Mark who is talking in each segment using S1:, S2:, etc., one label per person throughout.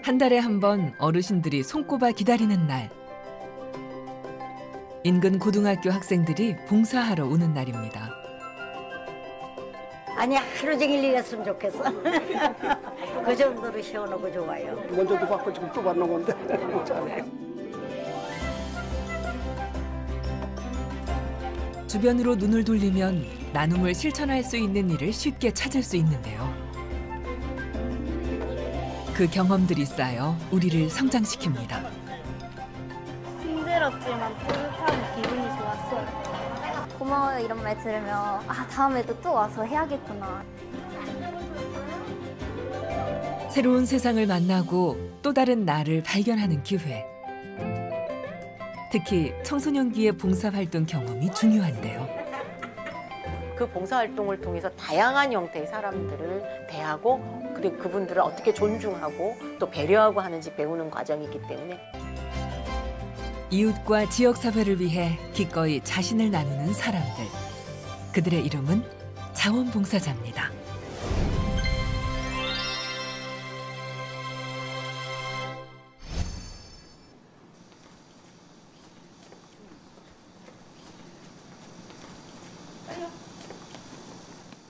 S1: 한 달에 한 번 어르신들이 손꼽아 기다리는 날. 인근 고등학교 학생들이 봉사하러 오는 날입니다.
S2: 아니 하루 종일 일했으면 좋겠어. 그 정도로 시원하고 좋아요.
S3: 먼저도 받고 지금 또 받는 건데 잘해요.
S1: 주변으로 눈을 돌리면 나눔을 실천할 수 있는 일을 쉽게 찾을 수 있는데요. 그 경험들이 쌓여 우리를 성장시킵니다.
S4: 힘들었지만 뿌듯하고 기분이 좋았어요. 고마워요 이런 말 들으면 다음에도 또 와서 해야겠구나.
S1: 새로운 세상을 만나고 또 다른 나를 발견하는 기회. 특히 청소년기의 봉사활동 경험이 중요한데요.
S5: 그 봉사활동을 통해서 다양한 형태의 사람들을 대하고 그리고 그분들을 어떻게 존중하고 또 배려하고 하는지 배우는 과정이기 때문에
S1: 이웃과 지역사회를 위해 기꺼이 자신을 나누는 사람들. 그들의 이름은 자원봉사자입니다.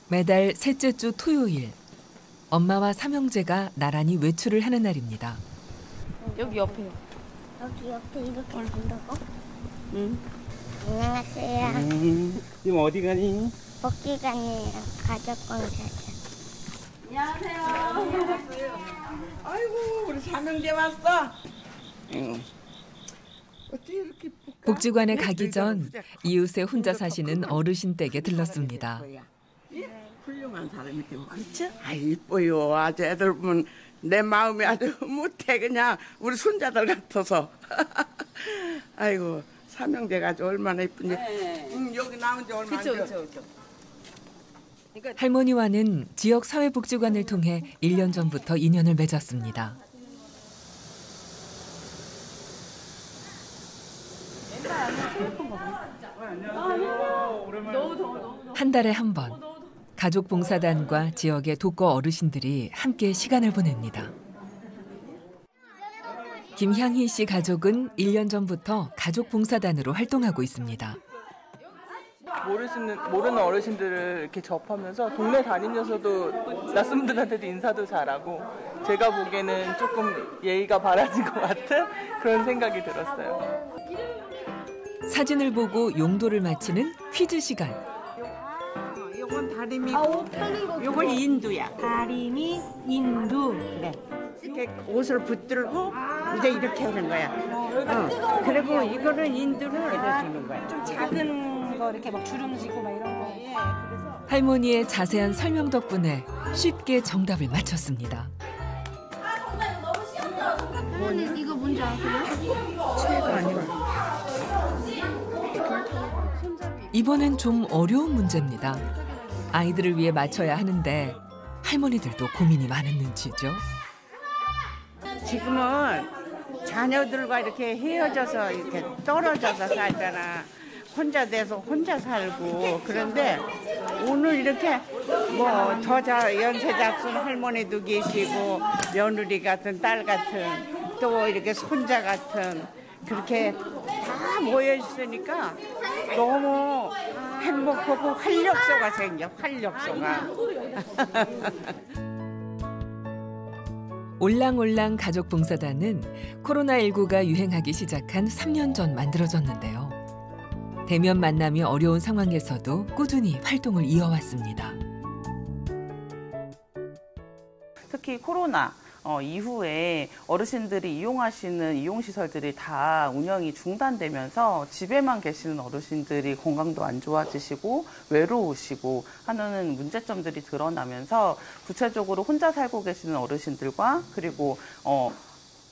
S1: 매달 셋째 주 토요일, 엄마와 삼형제가 나란히 외출을 하는 날입니다.
S4: 여기 옆에요. 여기 옆에 이렇게 본다고? 응. 안녕하세요.
S3: 지금 어디 가니?
S4: 복지관이에요. 가족봉사자.
S6: 안녕하세요. 아이고 우리 삼형제 왔어. 어떻게 이렇게
S1: 복지관에 가기 전 이웃에 혼자 사시는 어르신 댁에 들렀습니다.
S6: 훌륭한 사람이 되고 그렇지? 아 이뻐요. 아주 애들 보면 내 마음이 아주 못해 그냥 우리 손자들 같아서. 아이고 삼형제가 아주 얼마나 이쁜지. 여기 나온 지 얼마 안 됐어.
S1: 할머니와는 지역 사회복지관을 통해 1년 전부터 인연을 맺었습니다. 한 달에 한 번, 가족봉사단과 지역의 독거 어르신들이 함께 시간을 보냅니다. 김향희 씨 가족은 1년 전부터 가족봉사단으로 활동하고 있습니다.
S7: 모르는 어르신들을 이렇게 접하면서 동네 다니면서도 낯선 분들한테도 인사도 잘하고 제가 보기에는 조금 예의가 바라진 것 같은 그런 생각이 들었어요.
S1: 사진을 보고 용도를 맞히는 퀴즈 시간.
S6: 요건 다리미고 요건 인두야.
S8: 다리미, 인두.
S6: 그래. 이렇게 옷을 붙들고 이제 이렇게 하는 거야. 그리고 이거는 인두를 해주는 거야.
S8: 좀 작은 거 이렇게 막 주름지고 막 이런 거.
S1: 할머니의 자세한 설명 덕분에 쉽게 정답을 맞췄습니다.
S4: 어머니 이거 뭔지 아세요?
S1: 이번엔 좀 어려운 문제입니다. 아이들을 위해 맞춰야 하는데 할머니들도 고민이 많은 눈치죠.
S6: 지금은 자녀들과 이렇게 헤어져서 이렇게 떨어져서 살잖아. 혼자 돼서 혼자 살고. 그런데 오늘 이렇게 뭐 더 연세 잡순 할머니도 계시고 며느리 같은 딸 같은 또 이렇게 손자 같은 그렇게 다 모여 있으니까 너무 행복하고 활력소가 생겨. 활력소가.
S1: 올랑올랑 가족봉사단은 코로나19가 유행하기 시작한 3년 전 만들어졌는데요. 대면 만남이 어려운 상황에서도 꾸준히 활동을 이어왔습니다.
S7: 특히 코로나 이후에 어르신들이 이용하시는 이용시설들이 다 운영이 중단되면서 집에만 계시는 어르신들이 건강도 안 좋아지시고 외로우시고 하는 문제점들이 드러나면서 구체적으로 혼자 살고 계시는 어르신들과 그리고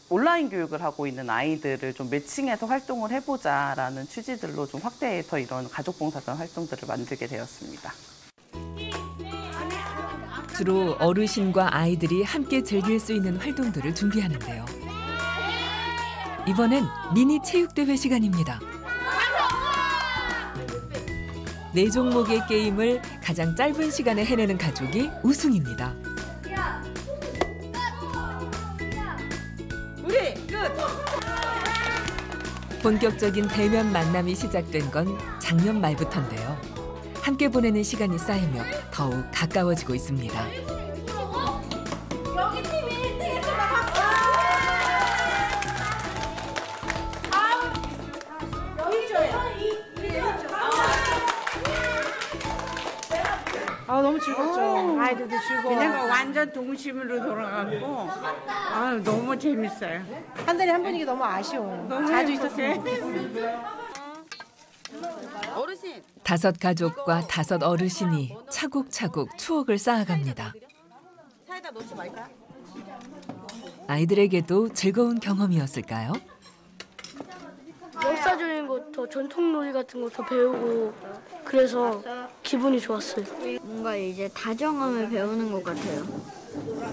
S7: 온라인 교육을 하고 있는 아이들을 좀 매칭해서 활동을 해보자라는 취지들로 좀 확대해서 이런 가족봉사단 활동들을 만들게 되었습니다.
S1: 주로 어르신과 아이들이 함께 즐길 수 있는 활동들을 준비하는데요. 이번엔 미니 체육대회 시간입니다. 4종목의 게임을 가장 짧은 시간에 해내는 가족이 우승입니다. 본격적인 대면 만남이 시작된 건 작년 말부터인데요. 함께 보내는 시간이 쌓이며 더욱 가까워지고 있습니다.
S9: 여기 팀이 1등했어.
S8: 아 너무 즐겁죠. 아이들도 즐거워.
S6: 그냥 완전 동심으로 돌아갔고 너무 재밌어요.
S8: 한 달에 한 번이기 너무 아쉬워요. 자주 있었으면
S6: 어르신
S1: 5 가족과 5 어르신이 차곡차곡 추억을 쌓아갑니다.
S6: 사이다 놓지 말까?
S1: 아이들에게도 즐거운 경험이었을까요?
S10: 역사적인 것도 전통놀이 같은 것도 배우고 그래서 기분이 좋았어요.
S4: 뭔가 이제 다정함을 배우는 것 같아요.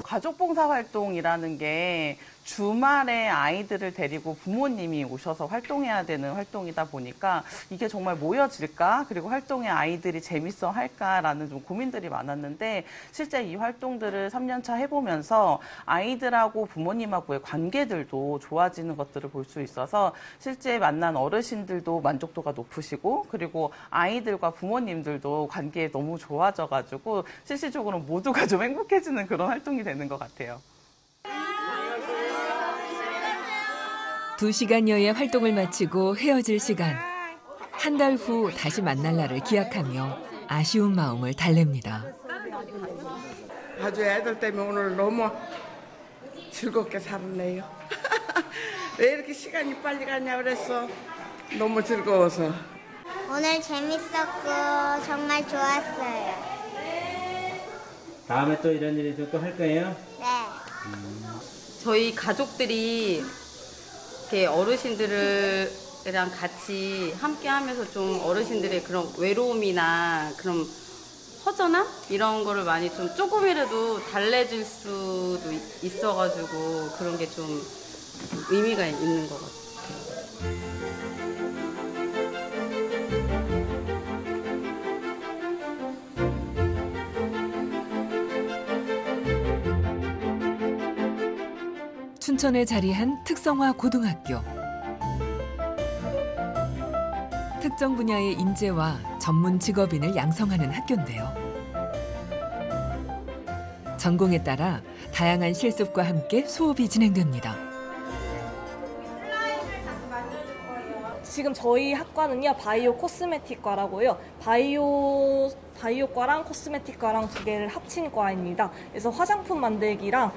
S7: 가족봉사 활동이라는 게 주말에 아이들을 데리고 부모님이 오셔서 활동해야 되는 활동이다 보니까 이게 정말 모여질까? 그리고 활동에 아이들이 재밌어 할까라는 좀 고민들이 많았는데 실제 이 활동들을 3년차 해보면서 아이들하고 부모님하고의 관계들도 좋아지는 것들을 볼 수 있어서 실제 만난 어르신들도 만족도가 높으시고 그리고 아이들과 부모님들도 관계에 너무 좋아져가지고 실질적으로 모두가 좀 행복해지는 그런 활동이 되는 것 같아요.
S1: 2시간여의 활동을 마치고 헤어질 시간. 한 달 후 다시 만날 날을 기약하며 아쉬운 마음을 달랩니다.
S6: 아주 애들 때문에 오늘 너무 즐겁게 살았네요. 왜 이렇게 시간이 빨리 가냐 그랬어. 너무 즐거워서.
S4: 오늘 재밌었고 정말 좋았어요.
S11: 다음에 또 이런 일이 또 할 거예요?
S4: 네.
S12: 저희 가족들이 이렇게 어르신들이랑 같이 함께 하면서 좀 어르신들의 그런 외로움이나 그런 허전함? 이런 거를 많이 좀 조금이라도 달래줄 수도 있어가지고 그런 게 좀 의미가 있는 것 같아요.
S1: 춘천에 자리한 특성화 고등학교. 특정 분야의 인재와 전문 직업인을 양성하는 학교인데요. 전공에 따라 다양한 실습과 함께 수업이 진행됩니다.
S8: 지금 저희 학과는요 바이오 코스메틱과라고요. 바이오과랑 코스메틱과랑 2개를 합친 과입니다. 그래서 화장품 만들기랑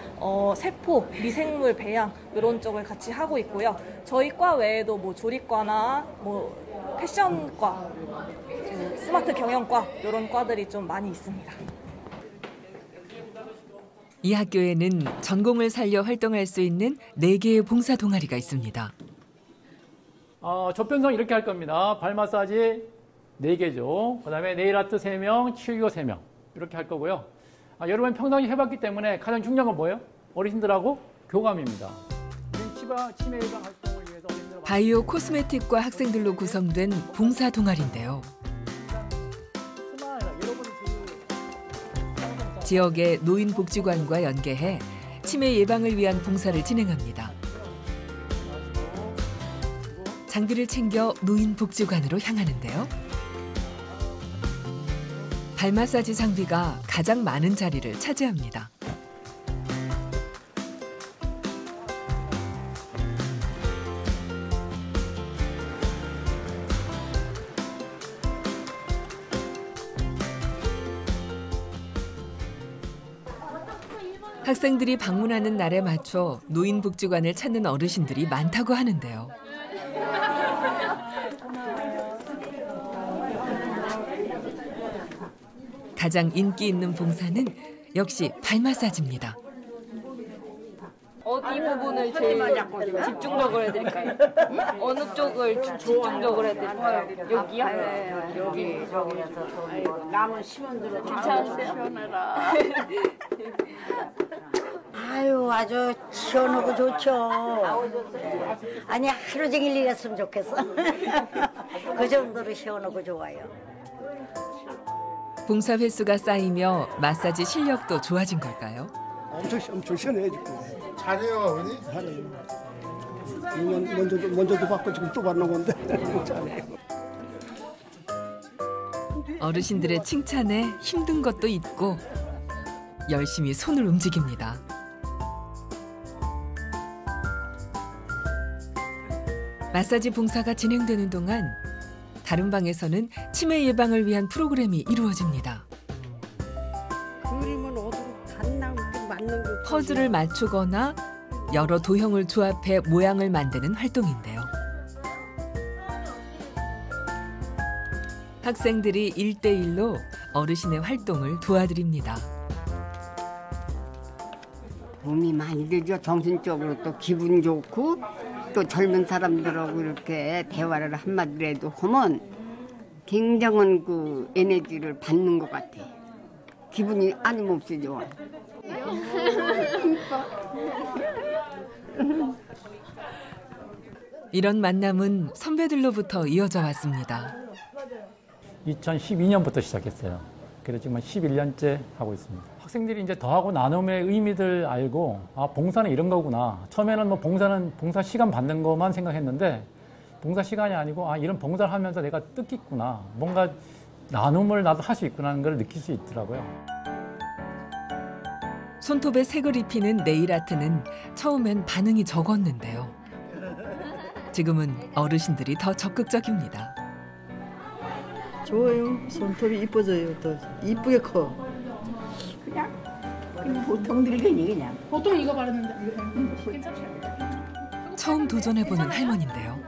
S8: 세포, 미생물 배양 이런 쪽을 같이 하고 있고요. 저희 과 외에도 뭐 조리과나 뭐 패션과, 스마트 경영과 이런 과들이 좀 많이 있습니다.
S1: 이 학교에는 전공을 살려 활동할 수 있는 4개의 봉사 동아리가 있습니다.
S13: 조편성 이렇게 할 겁니다. 발 마사지 4개죠. 그다음에 네일 아트 3명, 치유교 3명 이렇게 할 거고요. 여러 번 평상시 해봤기 때문에 가장 중요한 건 뭐예요? 어르신들하고 교감입니다. 치매 예방 활동을 위해서
S1: 바이오 코스메틱과 학생들로 구성된 봉사 동아리인데요. 지역의 노인복지관과 연계해 치매 예방을 위한 봉사를 진행합니다. 장비를 챙겨 노인복지관으로 향하는데요. 발 마사지 장비가 가장 많은 자리를 차지합니다. 학생들이 방문하는 날에 맞춰 노인복지관을 찾는 어르신들이 많다고 하는데요. 가장 인기 있는 봉사는 역시 발 마사지입니다.
S14: 어디 부분을 제일 집중적으로 해드릴까요? 어느 쪽을 집중적으로 해드릴까요? 여기요?
S2: 네, 여기 남은 심원들은
S14: 괜찮으세요?
S2: 아유 아주 시원하고 좋죠. 아니 하루 종일 일했으면 좋겠어. 그 정도로 시원하고 좋아요.
S1: 봉사 횟수가 쌓이며 마사지 실력도 좋아진 걸까요?
S3: 엄청 시원해 지금.
S15: 잘해요, 어머니?
S3: 잘해요. 먼저도 받고 지금 또 받는 건데 잘해요.
S1: 어르신들의 칭찬에 힘든 것도 있고 열심히 손을 움직입니다. 마사지 봉사가 진행되는 동안 다른 방에서는 치매 예방을 위한 프로그램이 이루어집니다.
S2: 그림은 어디로 갔나 맞는 거.
S1: 퍼즐을 맞추거나 여러 도형을 조합해 모양을 만드는 활동인데요. 학생들이 1대1로 어르신의 활동을 도와드립니다.
S9: 도움이 많이 되죠. 정신적으로 또 기분 좋고 또 젊은 사람들하고 이렇게 대화를 한마디라도 하면 굉장한 그 에너지를 받는 것 같아. 기분이 아님없이 좋아.
S1: 이런 만남은 선배들로부터 이어져 왔습니다.
S13: 2012년부터 시작했어요. 그래서 지금 11년째 하고 있습니다. 학생들이 이제 더하고 나눔의 의미들 알고 아 봉사는 이런 거구나. 처음에는 뭐 봉사는 봉사 시간 받는 것만 생각했는데 봉사 시간이 아니고 아 이런 봉사를 하면서 내가 뜻깊구나. 뭔가 나눔을 나도 할 수 있구나 하는 걸 느낄 수 있더라고요.
S1: 손톱에 색을 입히는 네일 아트는 처음엔 반응이 적었는데요. 지금은 어르신들이 더 적극적입니다.
S15: 좋아요. 손톱이 이뻐져요. 더 이쁘게 커.
S9: 그냥 보통 늙은이 그냥.
S16: 보통 이거 바르는데 괜찮죠?
S1: 처음 도전해보는 할머니인데요.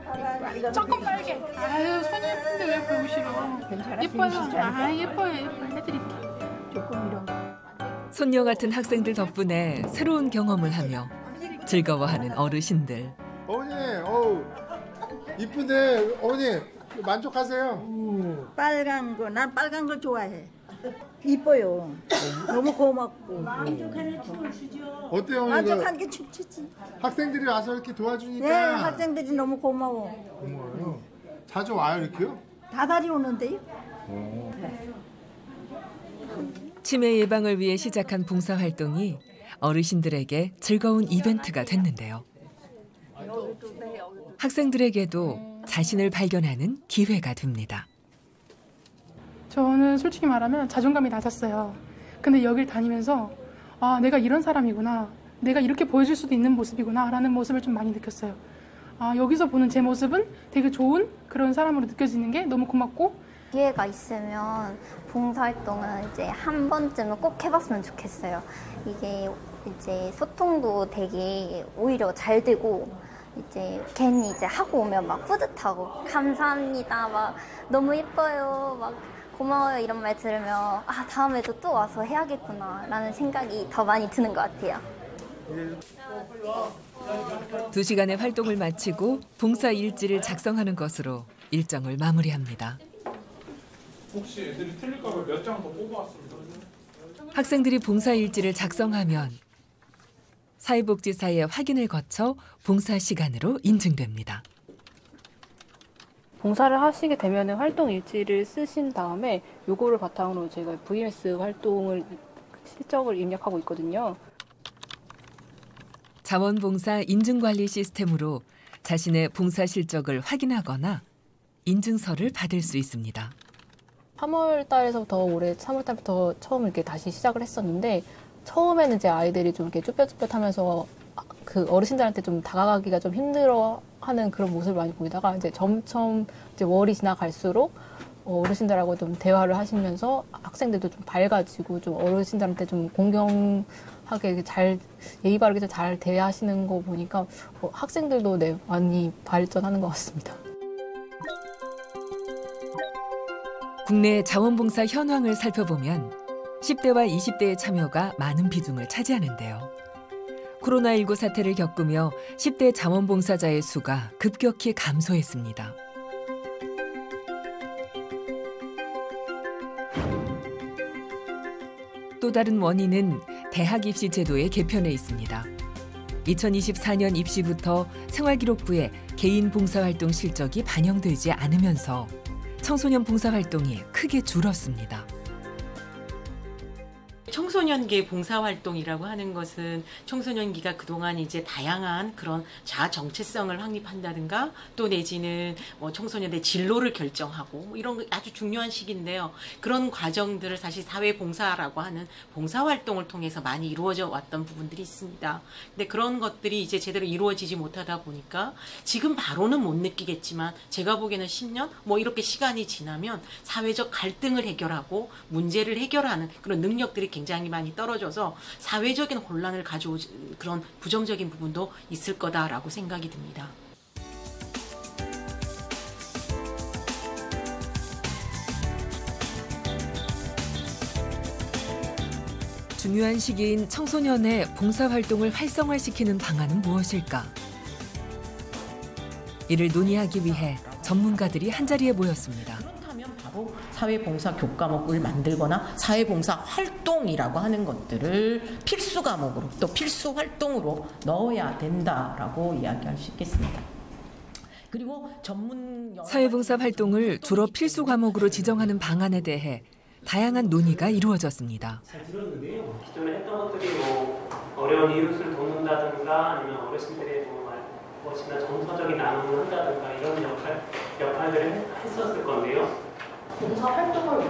S16: 조금 빨개. 아유 손이 예쁜데 왜 보기 싫어? 예뻐요. 아 예뻐요. 해드릴게.
S9: 조금 이런 거.
S1: 손녀 같은 학생들 덕분에 새로운 경험을 하며 즐거워하는 어르신들.
S17: 어머니, 어우 이쁜데 어머니 만족하세요?
S15: 빨간 거, 난 빨간 걸 좋아해. 이뻐요. 너무 고맙고.
S17: 어때요 어머니?
S15: 만족한 게 춤추지.
S17: 학생들이 와서 이렇게 도와주니까.
S15: 네, 학생들이 너무 고마워.
S17: 고마워요. 자주 와요 이렇게요?
S15: 다달이 오는데요.
S1: 치매 예방을 위해 시작한 봉사활동이 어르신들에게 즐거운 이벤트가 됐는데요. 학생들에게도 자신을 발견하는 기회가 됩니다.
S16: 저는 솔직히 말하면 자존감이 낮았어요. 근데 여길 다니면서 아 내가 이런 사람이구나. 내가 이렇게 보여줄 수도 있는 모습이구나 라는 모습을 좀 많이 느꼈어요. 아 여기서 보는 제 모습은 되게 좋은 그런 사람으로 느껴지는 게 너무 고맙고
S4: 기회가 있으면 봉사활동은 이제 한 번쯤은 꼭 해봤으면 좋겠어요. 이게 이제 소통도 되게 오히려 잘 되고 이제 괜히 이제 하고 오면 막 뿌듯하고 감사합니다 막 너무 예뻐요 막 고마워요 이런 말 들으면 아 다음에도 또 와서 해야겠구나 라는 생각이 더 많이 드는 것 같아요.
S1: 2시간의 활동을 마치고 봉사 일지를 작성하는 것으로 일정을 마무리합니다.
S18: 혹시 애들이 틀릴까 봐 몇 장 더 뽑아왔습니다.
S1: 학생들이 봉사 일지를 작성하면 사회복지사의 확인을 거쳐 봉사 시간으로 인증됩니다.
S19: 봉사를 하시게 되면 활동 일지를 쓰신 다음에 요거를 바탕으로 저희가 VMS 활동을 실적을 입력하고 있거든요.
S1: 자원봉사 인증관리 시스템으로 자신의 봉사 실적을 확인하거나 인증서를 받을 수 있습니다.
S19: 3월 달에서부터 올해 3월 달부터 처음 이렇게 다시 시작을 했었는데 처음에는 이제 아이들이 좀 이렇게 쭈뼛쭈뼛하면서 그 어르신들한테 좀 다가가기가 좀 힘들어하는 그런 모습을 많이 보이다가 이제 점점 이제 월이 지나갈수록 어르신들하고 좀 대화를 하시면서 학생들도 좀 밝아지고 좀 어르신들한테 좀 공경하게 잘 예의 바르게 잘 대하시는 거 보니까 학생들도 네, 많이 발전하는 것 같습니다.
S1: 국내 자원봉사 현황을 살펴보면 10대와 20대의 참여가 많은 비중을 차지하는데요. 코로나19 사태를 겪으며 10대 자원봉사자의 수가 급격히 감소했습니다. 또 다른 원인은 대학 입시 제도의 개편에 있습니다. 2024년 입시부터 생활기록부에 개인 봉사활동 실적이 반영되지 않으면서 청소년 봉사활동이 크게 줄었습니다.
S5: 청소년기 봉사활동이라고 하는 것은 청소년기가 그동안 이제 다양한 그런 자아 정체성을 확립한다든가 또 내지는 청소년의 진로를 결정하고 이런 아주 중요한 시기인데요. 그런 과정들을 사실 사회봉사라고 하는 봉사활동을 통해서 많이 이루어져 왔던 부분들이 있습니다. 근데 그런 것들이 이제 제대로 이루어지지 못하다 보니까 지금 바로는 못 느끼겠지만 제가 보기에는 10년 이렇게 시간이 지나면 사회적 갈등을 해결하고 문제를 해결하는 그런 능력들이 굉장히 많이 떨어져서 사회적인 혼란을 가져오는 그런 부정적인 부분도 있을 거다라고 생각이 듭니다.
S1: 중요한 시기인 청소년의 봉사활동을 활성화시키는 방안은 무엇일까? 이를 논의하기 위해 전문가들이 한자리에 모였습니다.
S5: 그렇다면 바로 사회봉사 교과목을 만들거나 사회봉사 활동이라고 하는 것들을 필수 과목으로 또 필수 활동으로 넣어야 된다라고 이야기할 수 있겠습니다. 그리고
S1: 사회봉사 활동을 졸업 필수 과목으로 지정하는 방안에 대해 다양한 논의가 이루어졌습니다.
S11: 잘 들었는데요. 기존에 했던 것들이 어려운 이웃을 돕는다든가 아니면 어르신들의 무엇이나 정서적인 나눔을 한다든가 이런 역할들을 했었을 건데요.
S20: 봉사 활동을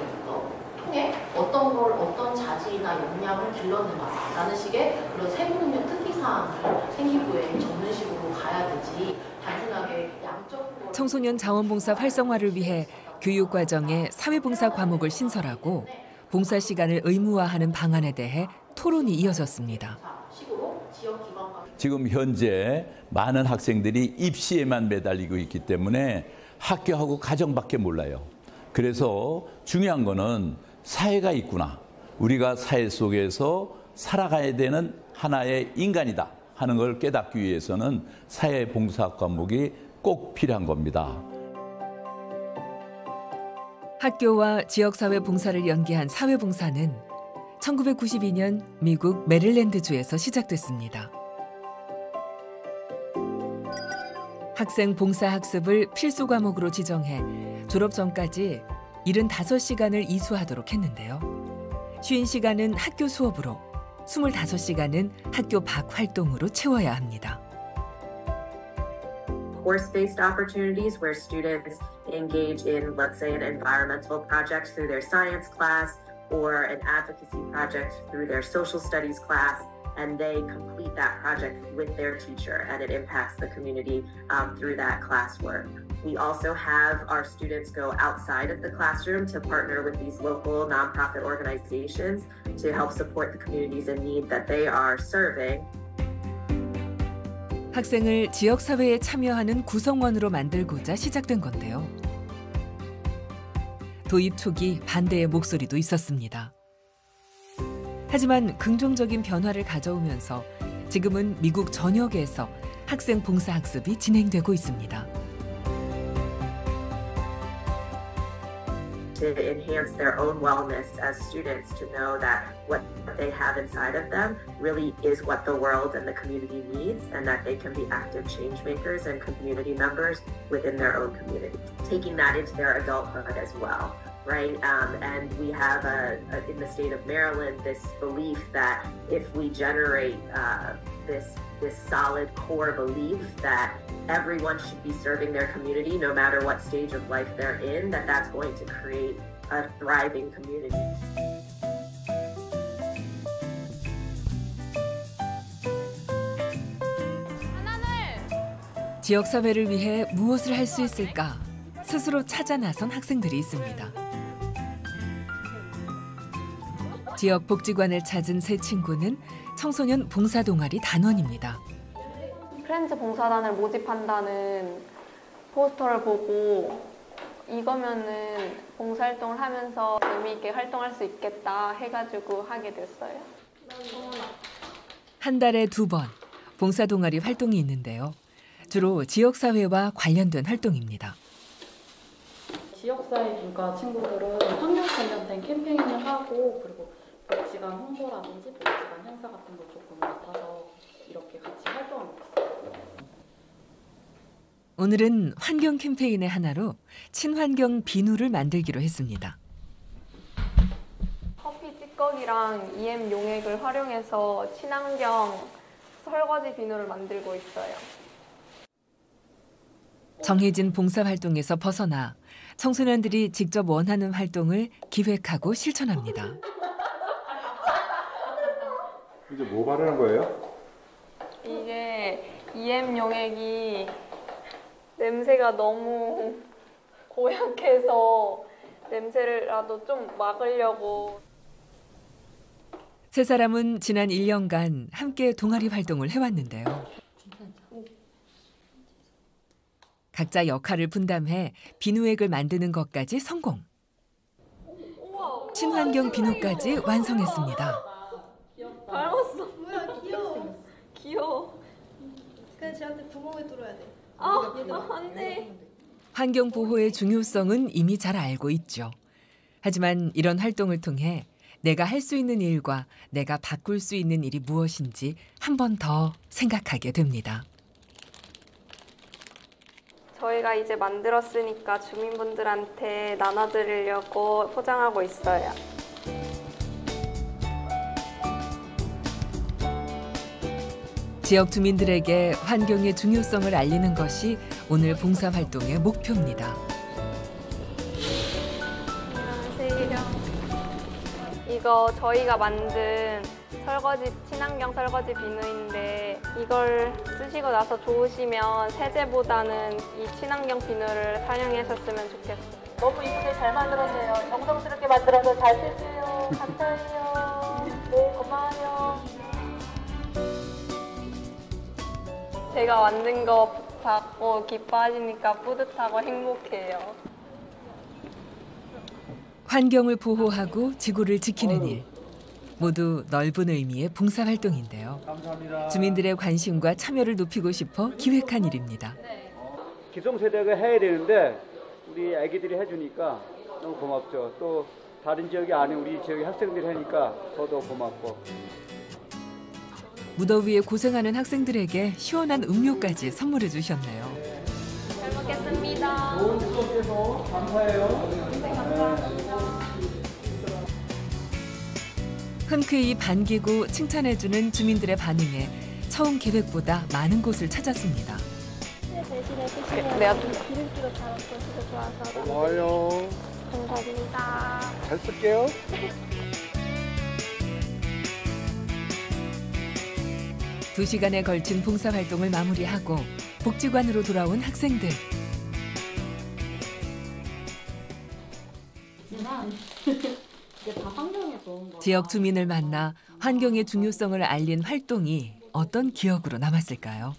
S20: 통해 어떤 자질이나 역량을 길러내나라는 식의 그런 세부능력 특기사항을 생기부에 적는 식으로 가야 되지 단순하게 양적으로.
S1: 청소년 자원봉사 활성화를 위해 교육과정에 사회봉사 과목을 신설하고 봉사 시간을 의무화하는 방안에 대해 토론이 이어졌습니다.
S21: 지금 현재 많은 학생들이 입시에만 매달리고 있기 때문에 학교하고 가정밖에 몰라요. 그래서 중요한 거는 사회가 있구나. 우리가 사회 속에서 살아가야 되는 하나의 인간이다 하는 걸 깨닫기 위해서는 사회봉사 과목이 꼭 필요한 겁니다.
S1: 학교와 지역사회 봉사를 연계한 사회봉사는 1992년 미국 메릴랜드주에서 시작됐습니다. 학생 봉사학습을 필수 과목으로 지정해 졸업 전까지 75시간을 이수하도록 했는데요. 쉬는 시간은 학교 수업으로, 25시간은 학교 밖 활동으로 채워야 합니다.
S22: Course-based opportunities where students engage in, let's say, an environmental project through their science class or an advocacy project through their social studies class, and they complete that project with their teacher, and it impacts the community through that classwork. We also have our students go outside of the classroom to partner with these local nonprofit organizations to help support the communities in need that they are serving.
S1: 학생을 지역사회에 참여하는 구성원으로 만들고자 시작된 건데요. 도입 초기 반대의 목소리도 있었습니다. 하지만 긍정적인 변화를 가져오면서 지금은 미국 전역에서 학생 봉사학습이 진행되고 있습니다.
S22: To enhance their own wellness as students, to know that what they have inside of them really is what the world and the community needs, and that they can be active change makers and community members within their own community. Taking that into their adulthood as well, right? And we have in the state of Maryland this belief that if we generate this solid core belief that everyone should be serving their community no matter what stage of life they're in, that's going to create a thriving community.
S1: 지역사회를 위해 무엇을 할 수 있을까? 스스로 찾아 나선 학생들이 있습니다. 지역 복지관을 찾은 세 친구는 청소년 봉사동아리 단원입니다.
S23: 프렌즈 봉사단을 모집한다는 포스터를 보고 이거면은 봉사활동을 하면서 의미 있게 활동할 수 있겠다 해가지고 하게 됐어요.
S1: 한 달에 2번 봉사동아리 활동이 있는데요. 주로 지역사회와 관련된 활동입니다.
S24: 지역사회 분과 친구들은 환경 관련된 캠페인을 하고 그리고 복지관 홍보라든지 복지관 행사 같은 거 조금 맡아서 이렇게 같이 활동하고 있어요.
S1: 오늘은 환경 캠페인의 하나로 친환경 비누를 만들기로 했습니다.
S23: 커피 찌꺼기랑 EM 용액을 활용해서 친환경 설거지 비누를 만들고 있어요.
S1: 정해진 봉사활동에서 벗어나 청소년들이 직접 원하는 활동을 기획하고 실천합니다.
S6: 이제 뭐 바르는 거예요?
S23: 이게 EM 용액이 냄새가 너무 고약해서 냄새라도 좀 막으려고.
S1: 세 사람은 지난 1년간 함께 동아리 활동을 해왔는데요. 각자 역할을 분담해 비누액을 만드는 것까지 성공. 친환경 비누까지 완성했습니다.
S23: 닮았어. 뭐야, 귀여워. 귀여워.
S7: 그냥 쟤한테 구멍을 뚫어야 돼.
S23: 안 돼.
S1: 환경 보호의 중요성은 이미 잘 알고 있죠. 하지만 이런 활동을 통해 내가 할 수 있는 일과 내가 바꿀 수 있는 일이 무엇인지 한 번 더 생각하게 됩니다.
S23: 저희가 이제 만들었으니까 주민분들한테 나눠드리려고 포장하고 있어요.
S1: 지역 주민들에게 환경의 중요성을 알리는 것이 오늘 봉사활동의 목표입니다.
S23: 안녕하세요. 이거 저희가 만든 친환경 설거지 비누인데 이걸 쓰시고 나서 좋으시면 세제보다는 이 친환경 비누를 사용하셨으면 좋겠어요.
S10: 너무 이쁘게 잘 만들었네요. 정성스럽게 만들어서 잘 쓸게요. 감사해요. 네, 고마워요.
S23: 제가 만든 거 받고 기뻐하시니까 뿌듯하고 행복해요.
S1: 환경을 보호하고 지구를 지키는 일. 모두 넓은 의미의 봉사활동인데요.
S12: 감사합니다.
S1: 주민들의 관심과 참여를 높이고 싶어 기획한 일입니다.
S12: 기성세대가 해야 되는데 우리 아기들이 해주니까 너무 고맙죠. 또 다른 지역이 아닌 우리 지역의 학생들이 하니까 더더 고맙고.
S1: 무더위에 고생하는 학생들에게 시원한 음료까지 선물해 주셨네요.
S23: 잘 먹겠습니다.
S12: 좋은 수업해서 감사해요.
S23: 감사합니다.
S1: 흔쾌히 반기고 칭찬해주는 주민들의 반응에 처음 계획보다 많은 곳을 찾았습니다.
S23: 대신에 쓰시면 기름기로 잘 없어지고 좋아서
S17: 고마워요.
S23: 감사합니다.
S17: 잘 쓸게요.
S1: 두 시간에 걸친 봉사활동을 마무리하고 복지관으로 돌아온 학생들.
S24: 이게 다 환경에 좋은 거.
S1: 지역 주민을 만나 환경의 중요성을 알린 활동이 어떤 기억으로 남았을까요?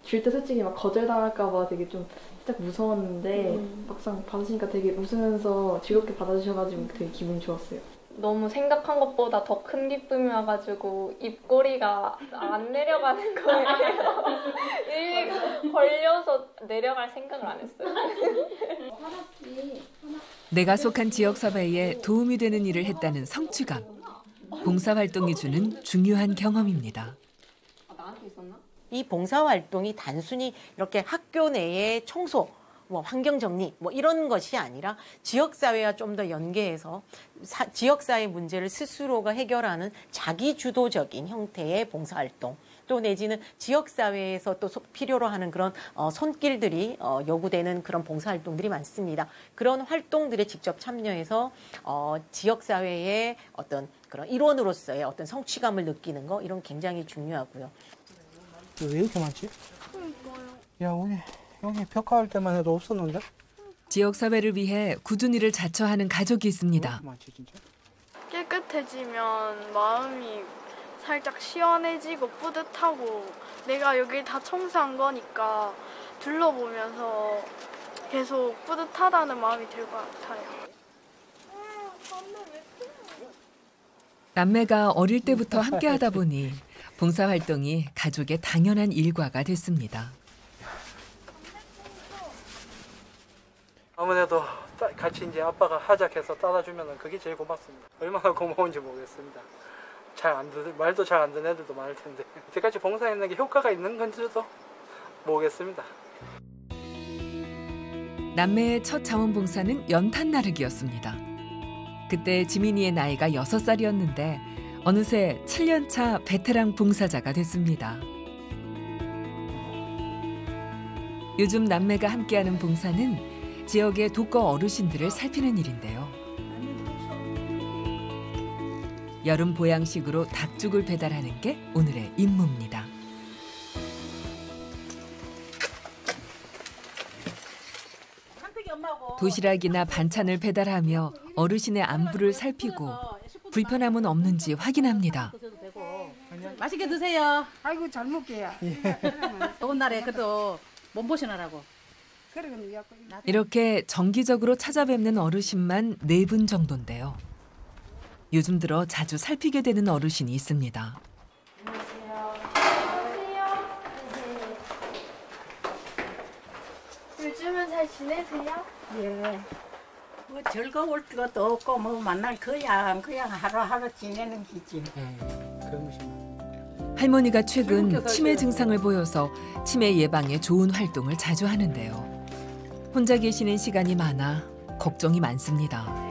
S25: 줄 때 솔직히 막 거절당할까봐 되게 좀 살짝 무서웠는데 막상 받으시니까 되게 웃으면서 즐겁게 받아주셔가지고 되게 기분이 좋았어요.
S23: 너무 생각한 것보다 더 큰 기쁨이 와가지고 입꼬리가 안 내려가는 거예요. 일리가 걸려서 내려갈 생각을 안 했어요.
S1: 내가 속한 지역사회에 도움이 되는 일을 했다는 성취감. 봉사활동이 주는 중요한 경험입니다.
S23: 나한테 있었나?
S5: 이 봉사활동이 단순히 이렇게 학교 내의 청소, 환경정리 이런 것이 아니라 지역사회와 좀 더 연계해서 지역사회 문제를 스스로가 해결하는 자기주도적인 형태의 봉사활동 또 내지는 지역사회에서 또 필요로 하는 그런 손길들이 요구되는 그런 봉사활동들이 많습니다. 그런 활동들에 직접 참여해서 지역사회의 어떤 그런 일원으로서의 어떤 성취감을 느끼는 거 이런 굉장히 중요하고요.
S3: 왜 이렇게 많지? 야, 우리 여기 벽화할 때만 해도 없었는데?
S1: 지역사회를 위해 꾸준히 일을 자처하는 가족이 있습니다.
S26: 깨끗해지면 마음이 살짝 시원해지고 뿌듯하고 내가 여기 다 청소한 거니까 둘러보면서 계속 뿌듯하다는 마음이 들 것 같아요.
S1: 남매가 어릴 때부터 함께하다 보니 봉사활동이 가족의 당연한 일과가 됐습니다.
S3: 아무래도 같이 이제 아빠가 하작해서 따라주면 그게 제일 고맙습니다. 얼마나 고마운지 모르겠습니다. 말도 잘 안 듣는 애들도 많을 텐데 이때까지 봉사했는 게 효과가 있는 건지도 모르겠습니다.
S1: 남매의 첫 자원봉사는 연탄 나르기였습니다. 그때 지민이의 나이가 6살이었는데 어느새 7년차 베테랑 봉사자가 됐습니다. 요즘 남매가 함께하는 봉사는 지역의 독거 어르신들을 살피는 일인데요. 여름 보양식으로 닭죽을 배달하는 게 오늘의 임무입니다. 도시락이나 반찬을 배달하며 어르신의 안부를 살피고 불편함은 없는지 확인합니다.
S2: 맛있게 드세요.
S8: 아이고 잘 먹게요.
S2: 더운 날에 그래도 몸보신하라고.
S1: 이렇게 정기적으로 찾아뵙는 어르신만 4분 정도인데요. 요즘 들어 자주 살피게 되는 어르신이 있습니다.
S26: 요즘은 잘 지내세요?
S8: 예. 뭐 즐거울 것도 없고 뭐 만날 그냥 하루하루 지내는 기지.
S1: 할머니가 최근 치매 증상을 보여서 치매 예방에 좋은 활동을 자주 하는데요. 혼자 계시는 시간이 많아 걱정이 많습니다.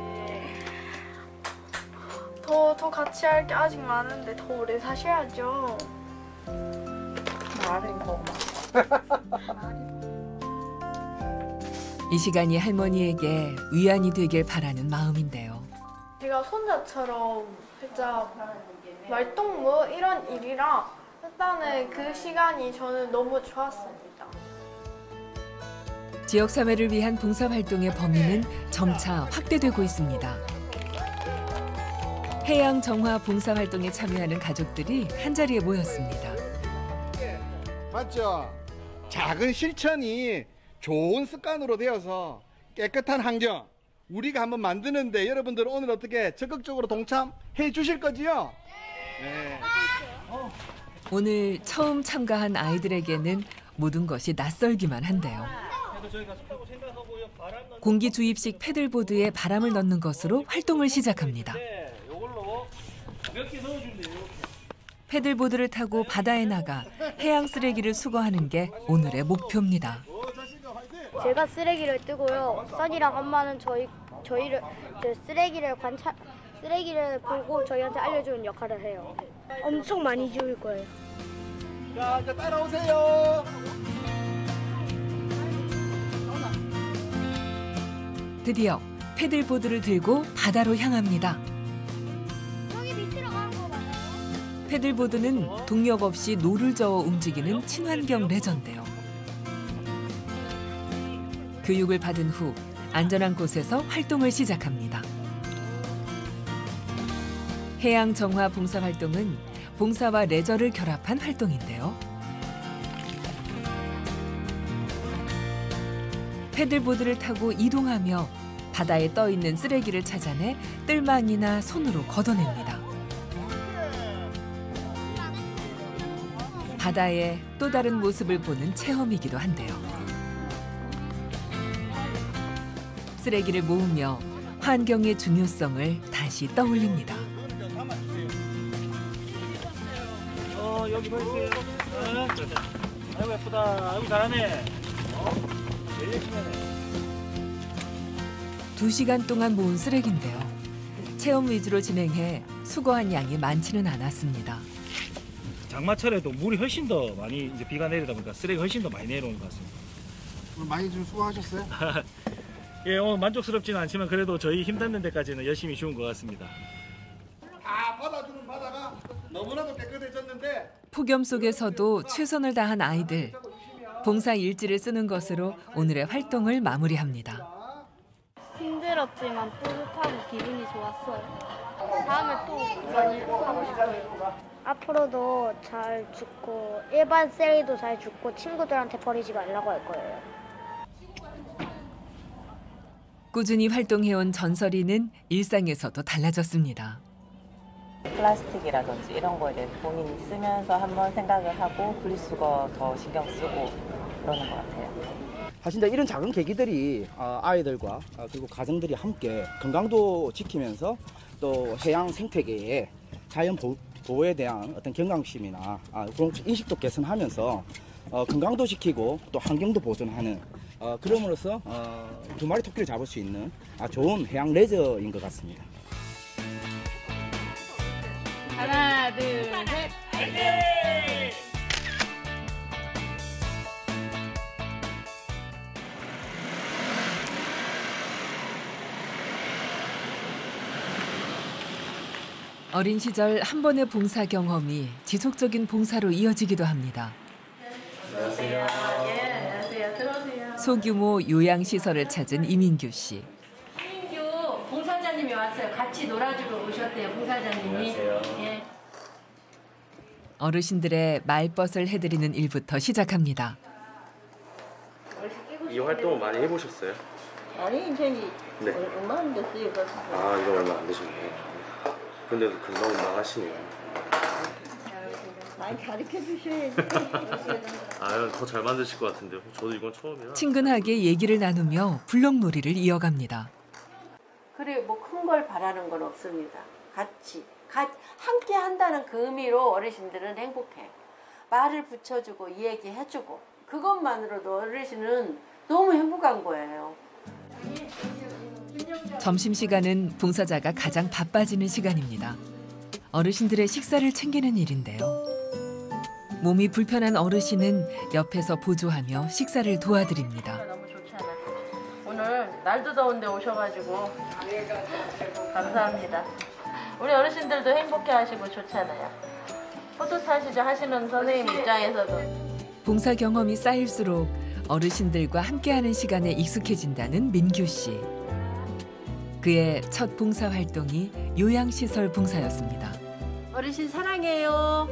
S26: 더 같이 할 게 아직 많은데 더 오래 사셔야죠.
S8: 말은 고마워.
S1: 이 시간이 할머니에게 위안이 되길 바라는 마음인데요.
S26: 제가 손자처럼 살짝 말동무 이런 일이랑 일단은 그 시간이 저는 너무 좋았습니다.
S1: 지역사회를 위한 봉사활동의 범위는 점차 확대되고 있습니다. 해양 정화 봉사활동에 참여하는 가족들이 한자리에 모였습니다.
S9: 맞죠? 작은 실천이 좋은 습관으로 되어서 깨끗한 환경 우리가 한번 만드는데 여러분들은 오늘 어떻게 적극적으로 동참해 주실 거지요? 네.
S1: 오늘 처음 참가한 아이들에게는 모든 것이 낯설기만 한데요. 공기 주입식 패들보드에 바람을 넣는 것으로 활동을 시작합니다. 패들보드를 타고 바다에 나가 해양 쓰레기를 수거하는 게 오늘의 목표입니다.
S13: 제가 쓰레기를 뜨고요. 써니랑 엄마는 저희를 쓰레기를 보고 저희한테 알려주는 역할을 해요. 엄청 많이 지울 거예요.
S9: 자, 이제 따라오세요.
S1: 드디어 패들보드를 들고 바다로 향합니다. 패들보드는 동력 없이 노를 저어 움직이는 친환경 레저인데요. 교육을 받은 후 안전한 곳에서 활동을 시작합니다. 해양 정화 봉사활동은 봉사와 레저를 결합한 활동인데요. 패들보드를 타고 이동하며 바다에 떠 있는 쓰레기를 찾아내 뜰망이나 손으로 걷어냅니다. 바다의 또 다른 모습을 보는 체험이기도 한데요. 쓰레기를 모으며 환경의 중요성을 다시 떠올립니다.
S14: 여기 보이세요? 아이고 예쁘다. 아이고 잘하네. 제일 열심히 하네.
S1: 2시간 동안 모은 쓰레기인데요. 체험 위주로 진행해 수거한 양이 많지는 않았습니다.
S14: 장마철에도 물이 훨씬 더 많이 이제 비가 내리다 보니까 쓰레기가 훨씬 더 많이 내려오는 것 같습니다.
S17: 오늘 많이 좀 수고하셨어요?
S14: 예, 오늘 만족스럽지는 않지만 그래도 저희 힘닿는 데까지는 열심히 주운 것 같습니다.
S9: 다 받아주는 바다가 너무나도 깨끗해졌는데
S1: 폭염 속에서도 최선을 다한 아이들. 봉사 일지를 쓰는 것으로 오늘의 활동을 마무리합니다.
S13: 힘들었지만 뿌듯하고 기분이 좋았어요. 다음에 또 많이 하고 싶어요. 앞으로도 잘 줍고 일반 쓰레기도 잘 줍고 친구들한테 버리지 말라고 할 거예요.
S1: 꾸준히 활동해온 전설이는 일상에서도 달라졌습니다.
S15: 플라스틱이라든지 이런 거에 대해서 본인이 쓰면서 한번 생각을 하고 분리수거 더 신경 쓰고 그러는 것 같아요.
S27: 사실 이런 작은 계기들이 아이들과 그리고 가정들이 함께 건강도 지키면서 또 해양 생태계의 자연 보호에 대한 어떤 경각심이나 그런 인식도 개선하면서 건강도 지키고 또 환경도 보존하는 그럼으로써 2마리 토끼를 잡을 수 있는 좋은 해양 레저인 것 같습니다.
S2: 하나, 둘, 셋.
S10: 화이팅!
S1: 어린 시절 한 번의 봉사 경험이 지속적인 봉사로 이어지기도 합니다.
S10: 안녕하세요. 예, 안녕하세요. 들어오세요.
S1: 소규모 요양시설을 찾은 이민규 씨.
S10: 이민규 봉사자님이 왔어요. 같이 놀아주고 오셨대요. 봉사자님이.
S4: 안녕하세요.
S10: 예.
S1: 어르신들의 말벗을 해드리는 일부터 시작합니다.
S4: 이 활동을 많이 해보셨어요?
S8: 아니 저기
S4: 네.
S8: 얼마 안 됐어요.
S4: 아, 이거 얼마 안 되셨네요. 근데도 금방 하시네요.
S8: 많이 가르쳐 주셔야지.
S4: 아유, 더 잘 만드실 것 같은데요. 저도 이건 처음이라.
S1: 친근하게 얘기를 나누며 블럭놀이를 이어갑니다.
S11: 그래 뭐 큰 걸 바라는 건 없습니다. 같이 함께 한다는 그 의미로 어르신들은 행복해요. 말을 붙여주고 얘기해주고 그것만으로도 어르신은 너무 행복한 거예요.
S1: 점심시간은 봉사자가 가장 바빠지는 시간입니다. 어르신들의 식사를 챙기는 일인데요. 몸이 불편한 어르신은 옆에서 보조하며 식사를 도와드립니다.
S10: 너무 좋잖아. 오늘 날도 더운데 오셔가지고 감사합니다. 우리 어르신들도 행복해하시고 좋잖아요. 뿌듯하시죠? 하시는 선생님 입장에서도.
S1: 봉사 경험이 쌓일수록 어르신들과 함께하는 시간에 익숙해진다는 민규 씨. 그의 첫 봉사 활동이 요양시설 봉사였습니다.
S10: 어르신 사랑해요.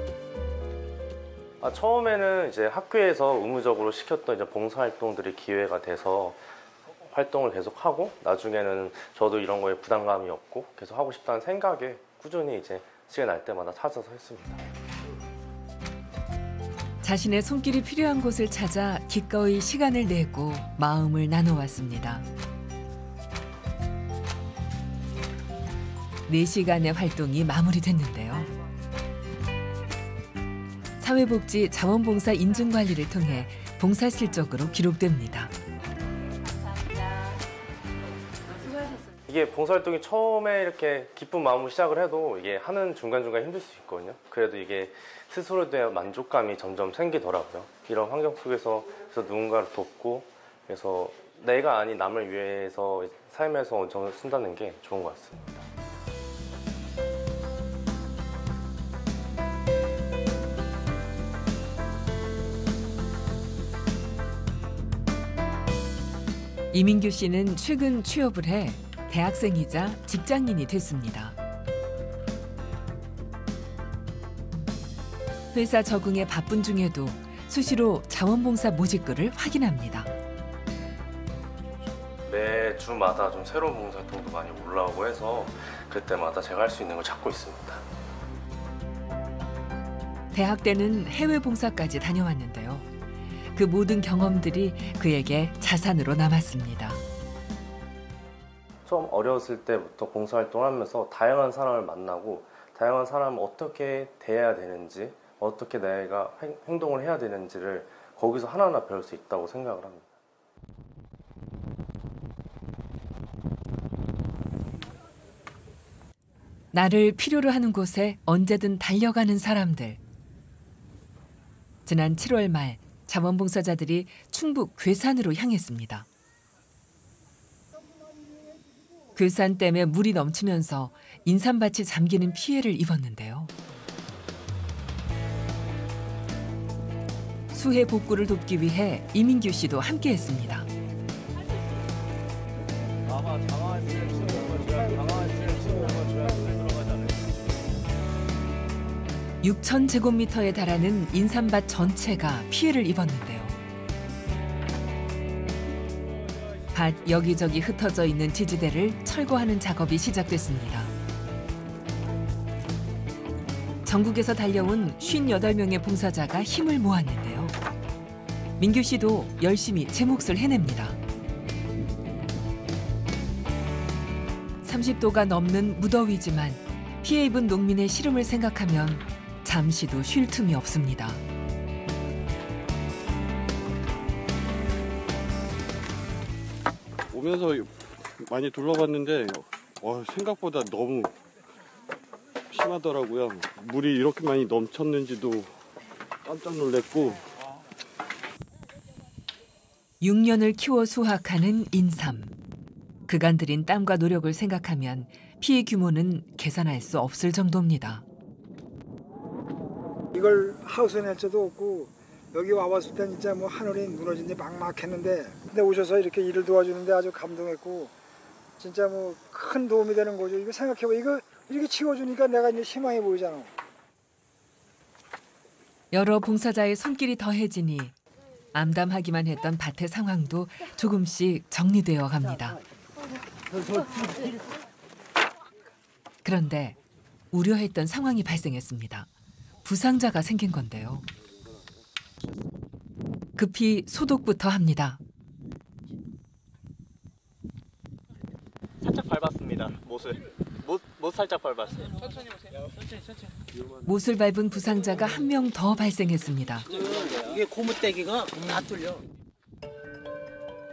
S4: 처음에는 이제 학교에서 의무적으로 시켰던 이제 봉사 활동들이 기회가 돼서 활동을 계속 하고 나중에는 저도 이런 거에 부담감이 없고 계속 하고 싶다는 생각에 꾸준히 이제 시간 날 때마다 찾아서 했습니다.
S1: 자신의 손길이 필요한 곳을 찾아 기꺼이 시간을 내고 마음을 나눠왔습니다. 4시간의 활동이 마무리됐는데요. 사회복지 자원봉사 인증관리를 통해 봉사 실적으로 기록됩니다.
S4: 이게 봉사활동이 처음에 이렇게 기쁜 마음으로 시작을 해도 이게 하는 중간중간 힘들 수 있거든요. 그래도 이게 스스로에 대한 만족감이 점점 생기더라고요. 이런 환경 속에서 누군가를 돕고 그래서 내가 아닌 남을 위해서 삶에서 정을 쓴다는 게 좋은 것 같습니다.
S1: 이민규 씨는 최근 취업을 해 대학생이자 직장인이 됐습니다. 회사 적응에 바쁜 중에도 수시로 자원봉사 모집글을 확인합니다.
S4: 매주마다 좀 새로운 봉사활동도 많이 올라오고 해서 그때마다 제가 할 수 있는 걸 찾고 있습니다.
S1: 대학 때는 해외 봉사까지 다녀왔는데요. 그 모든 경험들이 그에게 자산으로 남았습니다.
S4: 처음 어렸을 때부터 봉사활동을 하면서 다양한 사람을 만나고 다양한 사람을 어떻게 대해야 되는지 어떻게 내가 행동을 해야 되는지를 거기서 하나하나 배울 수 있다고 생각을 합니다.
S1: 나를 필요로 하는 곳에 언제든 달려가는 사람들. 지난 7월 말 자원봉사자들이 충북 괴산으로 향했습니다. 괴산댐에 물이 넘치면서 인삼밭이 잠기는 피해를 입었는데요. 수해 복구를 돕기 위해 이민규 씨도 함께했습니다. 6,000제곱미터에 달하는 인삼밭 전체가 피해를 입었는데요. 밭 여기저기 흩어져 있는 지지대를 철거하는 작업이 시작됐습니다. 전국에서 달려온 58명의 봉사자가 힘을 모았는데요. 민규 씨도 열심히 제 몫을 해냅니다. 30도가 넘는 무더위지만 피해 입은 농민의 시름을 생각하면 잠시도 쉴 틈이 없습니다.
S16: 오면서 많이 둘러봤는데 생각보다 너무
S6: 심하더라고요. 물이 이렇게 많이 넘쳤는지도 깜짝 놀랐고.
S1: 6년을 키워 수확하는 인삼. 그간 들인 땀과 노력을 생각하면 피해 규모는 계산할 수 없을 정도입니다.
S16: 이걸 하우스에 낼 수도 없고 여기 와봤을 때 진짜 뭐 하늘이 무너진지 막막했는데 근데 오셔서 이렇게 일을 도와주는데 아주 감동했고 진짜 뭐 큰 도움이 되는 거죠. 이거 생각해봐. 이거 이렇게 치워주니까 내가 이제 희망이 보이잖아.
S1: 여러 봉사자의 손길이 더해지니 암담하기만 했던 밭의 상황도 조금씩 정리되어 갑니다. 그런데 우려했던 상황이 발생했습니다. 부상자가 생긴 건데요. 급히 소독부터 합니다.
S4: 살짝 밟았습니다. 못 살짝 밟았어요.
S16: 천천히 오세요. 천천히.
S1: 못을 밟은 부상자가 한 명 더 발생했습니다.
S18: 이게 고무떼기가 다 뚫려.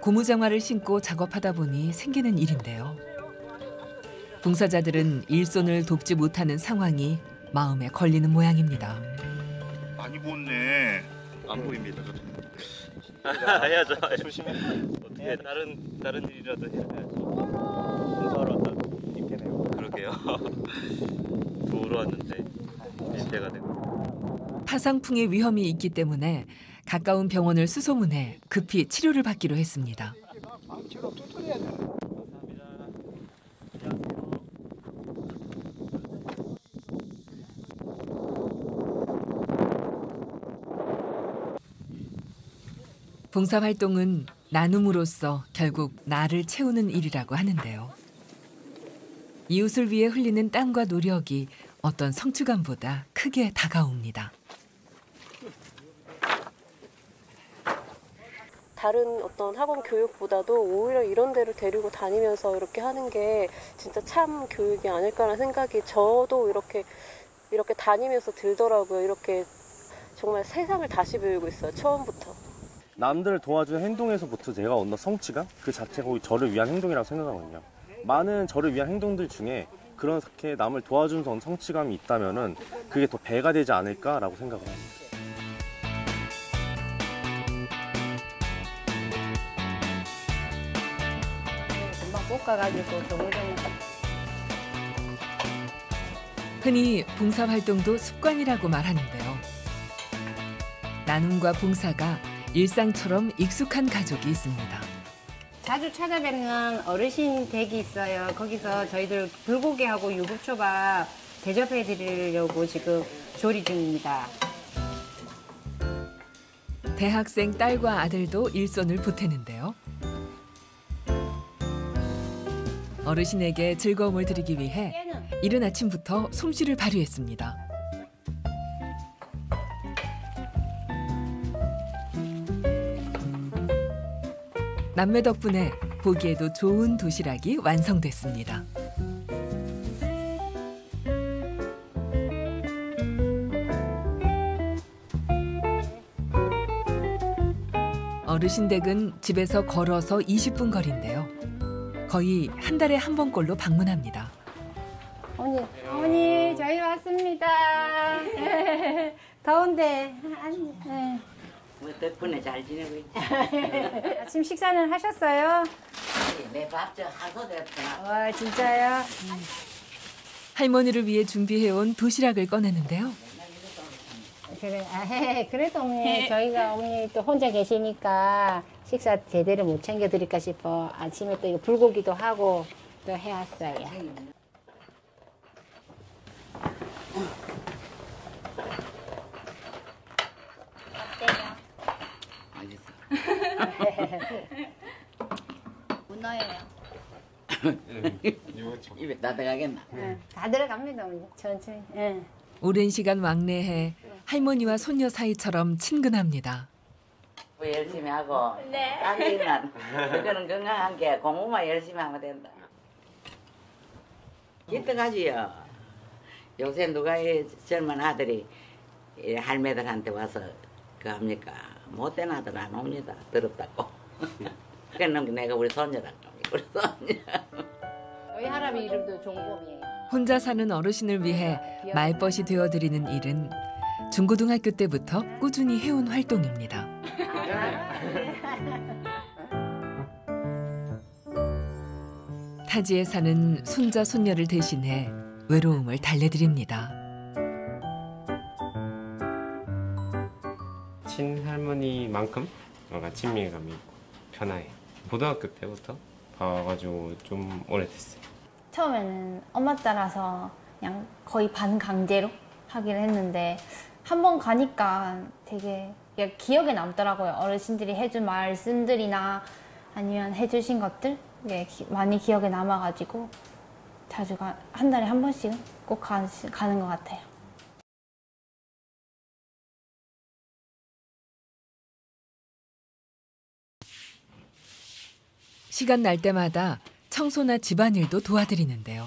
S1: 고무장화를 신고 작업하다 보니 생기는 일인데요. 봉사자들은 일손을 돕지 못하는 상황이 마음에 걸리는 모양입니다.
S19: 많이 부었네.
S4: 안 보입니다. 해야죠. 조심해. 어떻게 다른 일이라도 해야죠. 공사하러 왔다 입게네요. 그러게요. 도우러 왔는데 실패가 되고.
S1: 파상풍의 위험이 있기 때문에 가까운 병원을 수소문해 급히 치료를 받기로 했습니다. 봉사활동은 나눔으로써 결국 나를 채우는 일이라고 하는데요. 이웃을 위해 흘리는 땀과 노력이 어떤 성취감보다 크게 다가옵니다.
S11: 다른 어떤 학원 교육보다도 오히려 이런 데를 데리고 다니면서 이렇게 하는 게 진짜 참 교육이 아닐까라는 생각이 저도 이렇게 다니면서 들더라고요. 이렇게 정말 세상을 다시 배우고 있어요. 처음부터.
S4: 남들을 도와주는 행동에서부터 제가 얻는 성취감? 그 자체가 저를 위한 행동이라고 생각하거든요. 많은 저를 위한 행동들 중에 그렇게 남을 도와주는 성취감이 있다면 그게 더 배가 되지 않을까라고 생각을 합니다.
S8: 금방 볶아가지고 너무
S1: 흔히 봉사활동도 습관이라고 말하는데요. 나눔과 봉사가 일상처럼 익숙한 가족이 있습니다.
S8: 자주 찾아뵙는 어르신 댁이 있어요. 거기서 저희들 불고기하고 유부초밥 대접해 드리려고 지금 조리 중입니다.
S1: 대학생 딸과 아들도 일손을 보태는데요. 어르신에게 즐거움을 드리기 위해 이른 아침부터 솜씨를 발휘했습니다. 남매 덕분에 보기에도 좋은 도시락이 완성됐습니다. 어르신 댁은 집에서 걸어서 20분 거리인데요. 거의 한 달에 한 번꼴로 방문합니다.
S8: 어머니 저희 왔습니다. 더운데
S20: 뭐 덕분에 잘 지내고 있지.
S8: 아침 식사는 하셨어요?
S20: 내 밥 저 하소 됐다.
S8: 와 진짜요?
S1: 할머니를 위해 준비해온 도시락을 꺼내는데요.
S8: 그래, 그래도 어머니 저희가 어머니 또 혼자 계시니까 식사 제대로 못 챙겨드릴까 싶어 아침에 또 이거 불고기도 하고 또 해왔어요.
S20: 문어예요. 입에 다 들어가겠나?
S8: 다 들어갑니다, 어머니. 천천히.
S1: 오랜 시간 왕래해 할머니와 손녀 사이처럼 친근합니다.
S20: 열심히 하고 딴기는 그거는 건강한 게 공부만 열심히 하면 된다. 기특하지요. 요새 누가 이 젊은 아들이 할매들한테 와서 그 합니까? 못된 아들 안 옵니다. 더럽다고. 그는 내가 우리 손녀라고. 우리 손녀.
S8: 저희 할아버지 이름도 종범이에요.
S1: 혼자 사는 어르신을 위해 말벗이 되어드리는 일은 중고등학교 때부터 꾸준히 해온 활동입니다. 타지에 사는 손자 손녀를 대신해 외로움을 달래드립니다.
S7: 친할머니만큼 뭔가 친밀감이 있고 편해요. 고등학교 때부터 봐가지고 좀 오래됐어요.
S13: 처음에는 엄마 따라서 그냥 거의 반강제로 하기를 했는데 한 번 가니까 되게 기억에 남더라고요. 어르신들이 해준 말씀들이나 아니면 해주신 것들 많이 기억에 남아가지고 자주 한 달에 한 번씩은 꼭 가는 것 같아요.
S1: 시간 날 때마다 청소나 집안일도 도와드리는데요.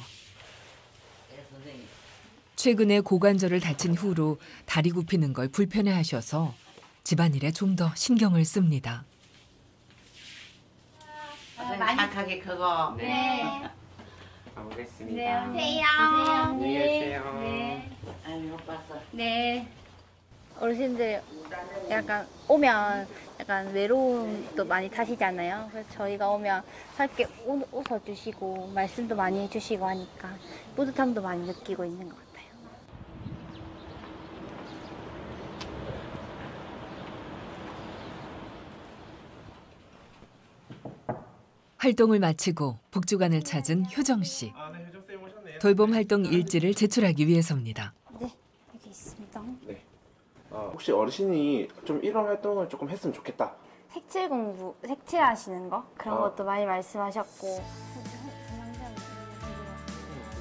S1: 최근에 고관절을 다친 후로 다리 굽히는 걸 불편해하셔서 집안일에 좀 더 신경을 씁니다.
S20: 착하게 크고.
S13: 네.
S7: 가보겠습니다.
S13: 네, 오세요.
S7: 안녕히 계세요.
S13: 네.
S20: 아유, 못 봤어.
S13: 네. 어르신들 약간 오면 약간 외로움도 많이 타시잖아요. 그래서 저희가 오면 함께 웃어주시고 말씀도 많이 해주시고 하니까 뿌듯함도 많이 느끼고 있는 것 같아요.
S1: 활동을 마치고 복주관을 찾은 효정 씨. 돌봄 활동 일지를 제출하기 위해서입니다.
S13: 네, 여기 있습니다.
S12: 네. 혹시 어르신이 좀 이런 활동을 조금 했으면 좋겠다.
S13: 색칠 공부, 색칠하시는 거 그런 것도 많이 말씀하셨고.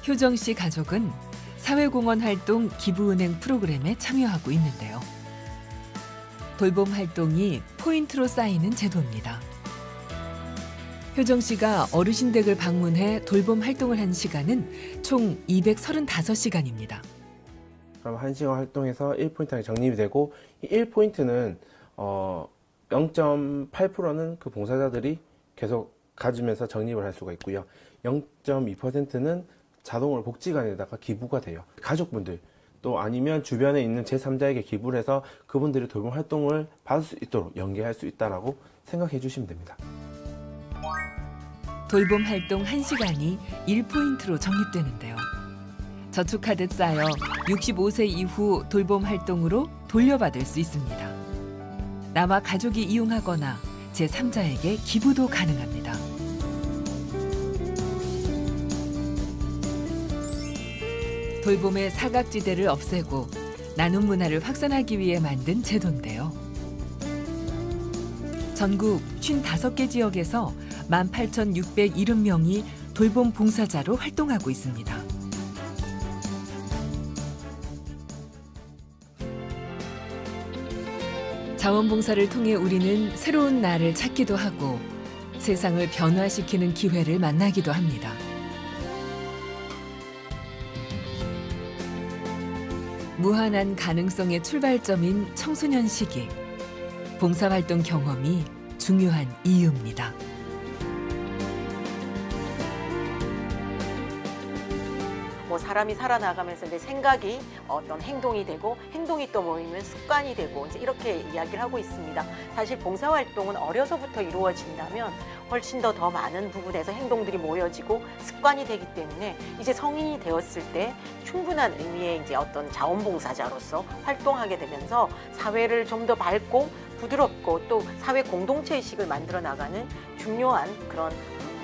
S1: 효정 씨 가족은 사회공헌 활동 기부은행 프로그램에 참여하고 있는데요. 돌봄 활동이 포인트로 쌓이는 제도입니다. 효정 씨가 어르신 댁을 방문해 돌봄 활동을 한 시간은 총 235시간입니다.
S12: 그럼 1시간 활동에서 1포인트가 적립이 되고 이 1포인트는 0.8%는 그 봉사자들이 계속 가지면서 적립을 할 수가 있고요. 0.2%는 자동으로 복지관에다가 기부가 돼요. 가족분들 또 아니면 주변에 있는 제3자에게 기부를 해서 그분들이 돌봄 활동을 받을 수 있도록 연계할 수 있다고 생각해 주시면 됩니다.
S1: 돌봄 활동 1시간이 1포인트로 적립되는데요. 저축하듯 쌓여 65세 이후 돌봄 활동으로 돌려받을 수 있습니다. 나와 가족이 이용하거나 제3자에게 기부도 가능합니다. 돌봄의 사각지대를 없애고 나눔 문화를 확산하기 위해 만든 제도인데요. 전국 55개 지역에서 18,670명이 돌봄 봉사자로 활동하고 있습니다. 자원봉사를 통해 우리는 새로운 나를 찾기도 하고 세상을 변화시키는 기회를 만나기도 합니다. 무한한 가능성의 출발점인 청소년 시기. 봉사활동 경험이 중요한 이유입니다.
S5: 사람이 살아나가면서 이제 생각이 어떤 행동이 되고 행동이 또 모이면 습관이 되고 이제 이렇게 이야기를 하고 있습니다. 사실 봉사활동은 어려서부터 이루어진다면 훨씬 더 많은 부분에서 행동들이 모여지고 습관이 되기 때문에 이제 성인이 되었을 때 충분한 의미의 이제 어떤 자원봉사자로서 활동하게 되면서 사회를 좀 더 밝고 부드럽고 또 사회 공동체 의식을 만들어 나가는 중요한 그런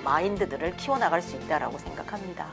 S5: 마인드들을 키워나갈 수 있다라고 생각합니다.